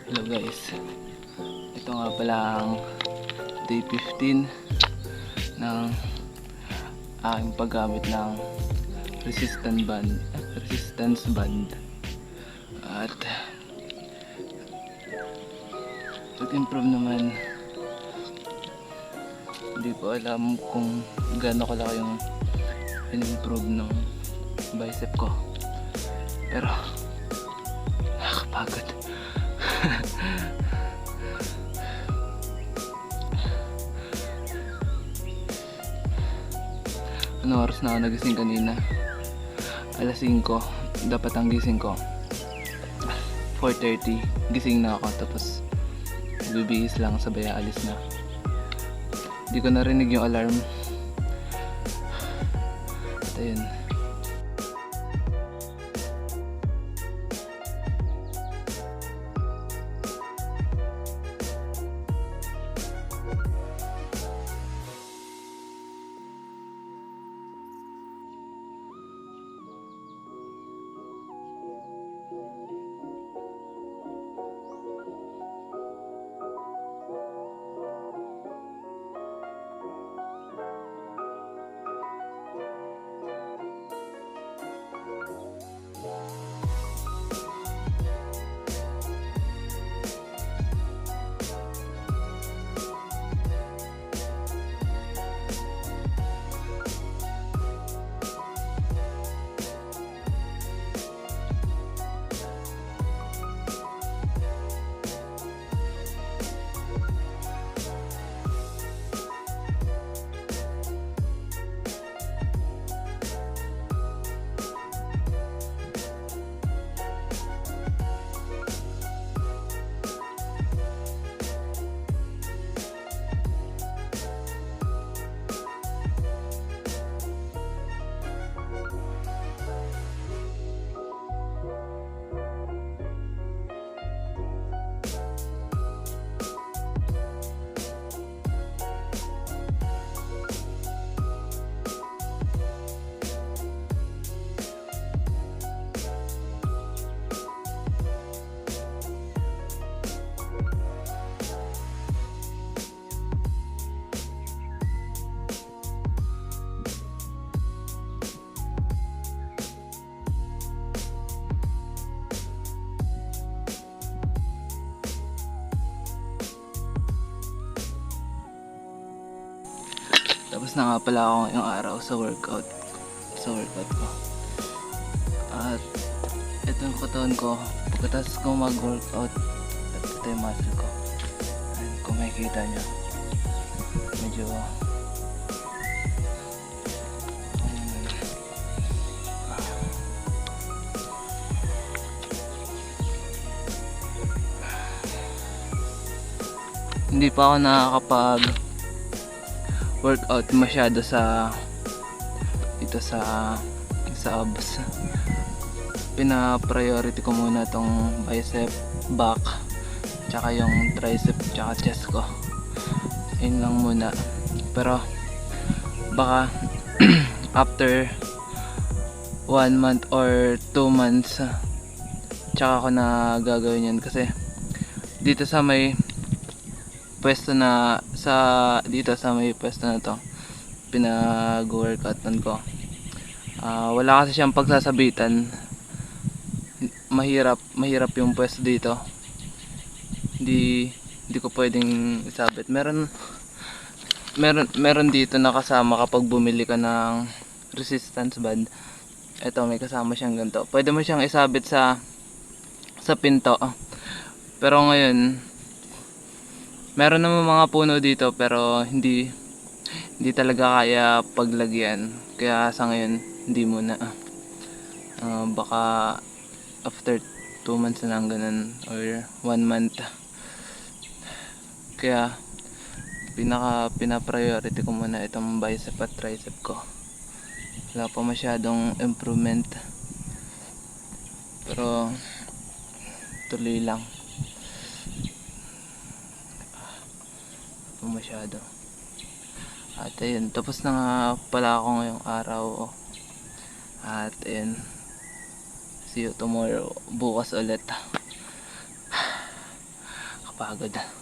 Hello guys, ito nga pala ang day 15 ng aking paggamit ng resistance band at nag-improve naman. Hindi ko alam kung gaano kalaki yung in-improve ng bicep ko, pero nakakapagod. Ano oras na ako nagising kanina? Alas 5. Dapat ang gising ko 4:30. Gising na ako, tapos bibihis lang, sabay alis na. Hindi ko narinig yung alarm. At ayun, tapos na nga pala ako ngayong araw sa workout ko. At ito yung katawan ko pagkatapos ko mag-workout. At ito yung muscle ko. And kung makikita nyo, medyo hindi pa ako nakakapag workout masyado sa dito sa abs. Pina-priority ko muna tong bicep, back, tsaka yung tricep, tsaka chest ko. Yun lang muna. Pero baka after 1 month or 2 months tsaka ko na gagawin yun, kasi dito sa may pwesto na dito sa may pwesto na to pinag-workoutan ko, wala kasi siyang pagsasabitan. Mahirap yung pwesto dito. Hindi ko pwedeng isabit. Meron dito na kasama kapag bumili ka ng resistance band. Ito, may kasama siyang ganito. Pwede mo siyang isabit sa pinto. Pero ngayon meron naman mga puno dito, pero hindi talaga kaya paglagyan. Kaya sa ngayon hindi muna. Baka after 2 months na lang ganun, or 1 month. Kaya pina-priority ko muna itong bicep at tricep ko. Wala pa masyadong improvement, pero tuloy lang. Masyado. At ayun, tapos na nga pala ako ngayong araw. At ayun, see you tomorrow, bukas ulit. nakakapagod.